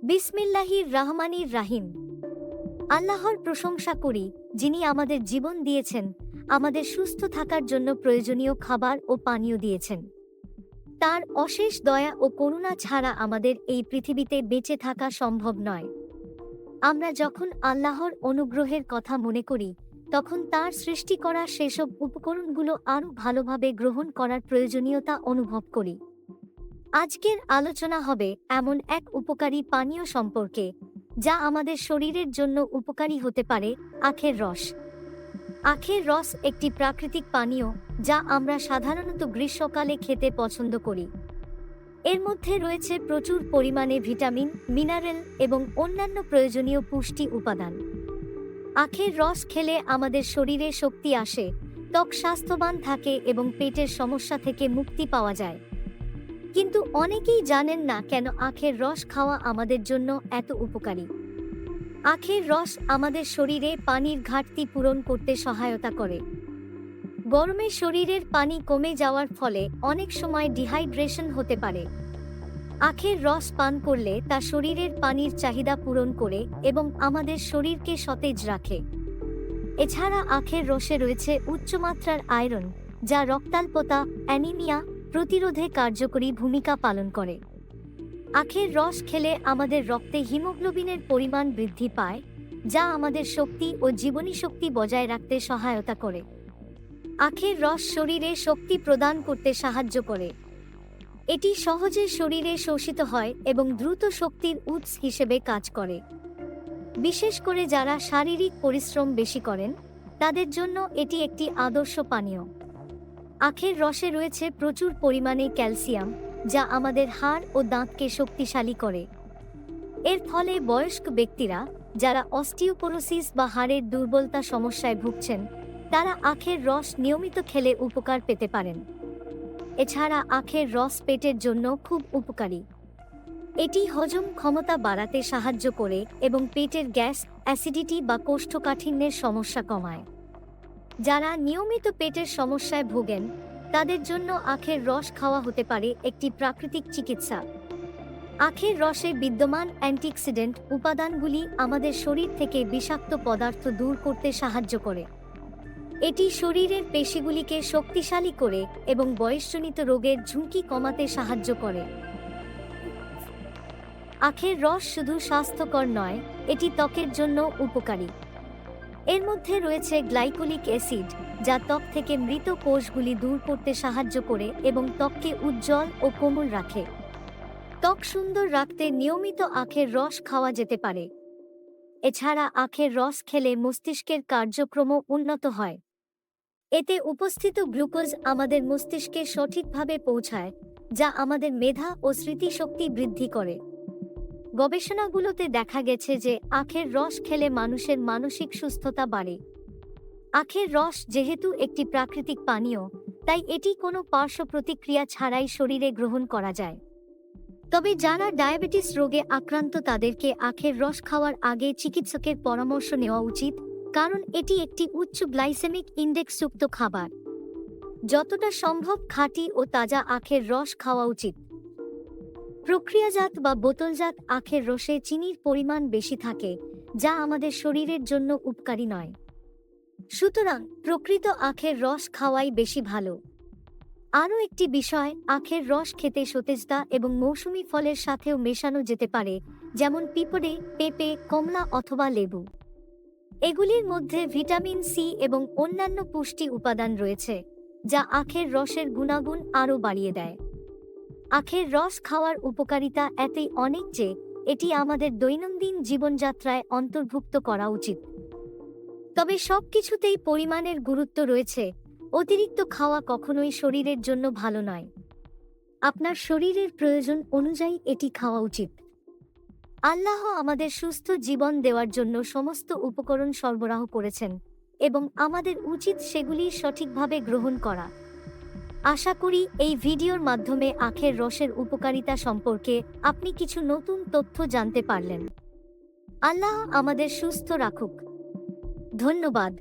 বিসমিল্লাহির রাহমানির রাহিম। আল্লাহর প্রশংসা করি, যিনি আমাদের জীবন দিয়েছেন, আমাদের সুস্থ থাকার জন্য প্রয়োজনীয় খাবার ও পানীয় দিয়েছেন। তার অশেষ দয়া ও করুণা ছাড়া আমাদের এই পৃথিবীতে বেঁচে থাকা সম্ভব নয়। আমরা যখন আল্লাহর অনুগ্রহের কথা মনে করি, তখন তার সৃষ্টি করা সেসব উপকরণগুলো আরও ভালোভাবে গ্রহণ করার প্রয়োজনীয়তা অনুভব করি। আজকের আলোচনা হবে এমন এক উপকারী পানীয় সম্পর্কে, যা আমাদের শরীরের জন্য উপকারী হতে পারে: আখের রস। আখের রস একটি প্রাকৃতিক পানীয়, যা আমরা সাধারণত গ্রীষ্মকালে খেতে পছন্দ করি। এর মধ্যে রয়েছে প্রচুর পরিমাণে ভিটামিন, মিনারেল এবং অন্যান্য প্রয়োজনীয় পুষ্টি উপাদান। আখের রস খেলে আমাদের শরীরে শক্তি আসে, ত্বক স্বাস্থ্যবান থাকে এবং পেটের সমস্যা থেকে মুক্তি পাওয়া যায়। কিন্তু অনেকেই জানেন না কেন আখের রস খাওয়া আমাদের জন্য এত উপকারী। আখের রস আমাদের শরীরে পানির ঘাটতি পূরণ করতে সহায়তা করে। গরমে শরীরের পানি কমে যাওয়ার ফলে অনেক সময় ডিহাইড্রেশন হতে পারে। আখের রস পান করলে তা শরীরের পানির চাহিদা পূরণ করে এবং আমাদের শরীরকে সতেজ রাখে। এছাড়া আখের রসে রয়েছে উচ্চমাত্রার আয়রন, যা রক্তাল্পতা, অ্যানিমিয়া প্রতিরোধে কার্যকরী ভূমিকা পালন করে। আখের রস খেলে আমাদের রক্তে হিমোগ্লোবিনের পরিমাণ বৃদ্ধি পায়, যা আমাদের শক্তি ও জীবনীশক্তি বজায় রাখতে সহায়তা করে। আখের রস শরীরে শক্তি প্রদান করতে সাহায্য করে। এটি সহজে শরীরে শোষিত হয় এবং দ্রুত শক্তির উৎস হিসেবে কাজ করে। বিশেষ করে যারা শারীরিক পরিশ্রম বেশি করেন, তাদের জন্য এটি একটি আদর্শ পানীয়। আখের রসে রয়েছে প্রচুর পরিমাণে ক্যালসিয়াম, যা আমাদের হাড় ও দাঁতকে শক্তিশালী করে। এর ফলে বয়স্ক ব্যক্তিরা যারা অস্টিওপোরোসিস বা হাড়ের দুর্বলতা সমস্যায় ভুগছেন, তারা আখের রস নিয়মিত খেলে উপকার পেতে পারেন। এছাড়া আখের রস পেটের জন্য খুব উপকারী। এটি হজম ক্ষমতা বাড়াতে সাহায্য করে এবং পেটের গ্যাস, অ্যাসিডিটি বা কোষ্ঠকাঠিন্যের সমস্যা কমায়। যারা নিয়মিত পেটের সমস্যায় ভোগেন, তাদের জন্য আখের রস খাওয়া হতে পারে একটি প্রাকৃতিক চিকিৎসা। আখের রসে বিদ্যমান অ্যান্টিঅক্সিডেন্ট উপাদানগুলি আমাদের শরীর থেকে বিষাক্ত পদার্থ দূর করতে সাহায্য করে। এটি শরীরের পেশিগুলিকে শক্তিশালী করে এবং বয়সজনিত রোগের ঝুঁকি কমাতে সাহায্য করে। আখের রস শুধু স্বাস্থ্যকর নয়, এটি ত্বকের জন্য উপকারী। এর মধ্যে রয়েছে গ্লাইকোলিক অ্যাসিড, যা ত্বক থেকে মৃত কোষগুলি দূর করতে সাহায্য করে এবং ত্বককে উজ্জ্বল ও কোমল রাখে। ত্বক সুন্দর রাখতে নিয়মিত আখের রস খাওয়া যেতে পারে। এছাড়া আখের রস খেলে মস্তিষ্কের কার্যক্রমও উন্নত হয়। এতে উপস্থিত গ্লুকোজ আমাদের মস্তিষ্কে সঠিকভাবে পৌঁছায়, যা আমাদের মেধা ও স্মৃতিশক্তি বৃদ্ধি করে। গবেষণাগুলোতে দেখা গেছে যে আখের রস খেলে মানুষের মানসিক সুস্থতা বাড়ে। আখের রস যেহেতু একটি প্রাকৃতিক পানীয়, তাই এটি কোনো পার্শ্ব প্রতিক্রিয়া ছাড়াই শরীরে গ্রহণ করা যায়। তবে যারা ডায়াবেটিস রোগে আক্রান্ত, তাদেরকে আখের রস খাওয়ার আগে চিকিৎসকের পরামর্শ নেওয়া উচিত, কারণ এটি একটি উচ্চ গ্লাইসেমিক ইনডেক্সযুক্ত খাবার। যতটা সম্ভব খাঁটি ও তাজা আখের রস খাওয়া উচিত। প্রক্রিয়াজাত বা বোতলজাত আখের রসে চিনির পরিমাণ বেশি থাকে, যা আমাদের শরীরের জন্য উপকারী নয়। সুতরাং প্রকৃত আখের রস খাওয়াই বেশি ভালো। আরও একটি বিষয়, আখের রস খেতে সতেজতা এবং মৌসুমী ফলের সাথেও মেশানো যেতে পারে, যেমন পিঁপড়ে, পেঁপে, কমলা অথবা লেবু। এগুলির মধ্যে ভিটামিন সি এবং অন্যান্য পুষ্টি উপাদান রয়েছে, যা আখের রসের গুণাগুণ আরও বাড়িয়ে দেয়। আখের রস খাওয়ার উপকারিতা এতই অনেক যে এটি আমাদের দৈনন্দিন জীবনযাত্রায় অন্তর্ভুক্ত করা উচিত। তবে সবকিছুতেই পরিমাণের গুরুত্ব রয়েছে। অতিরিক্ত খাওয়া কখনোই শরীরের জন্য ভালো নয়। আপনার শরীরের প্রয়োজন অনুযায়ী এটি খাওয়া উচিত। আল্লাহ আমাদের সুস্থ জীবন দেওয়ার জন্য সমস্ত উপকরণ সরবরাহ করেছেন এবং আমাদের উচিত সেগুলি সঠিকভাবে গ্রহণ করা। আশা করি এই ভিডিওর মাধ্যমে আখের রসের উপকারিতা সম্পর্কে আপনি কিছু নতুন তথ্য জানতে পারলেন। আল্লাহ আমাদের সুস্থ রাখুক। ধন্যবাদ।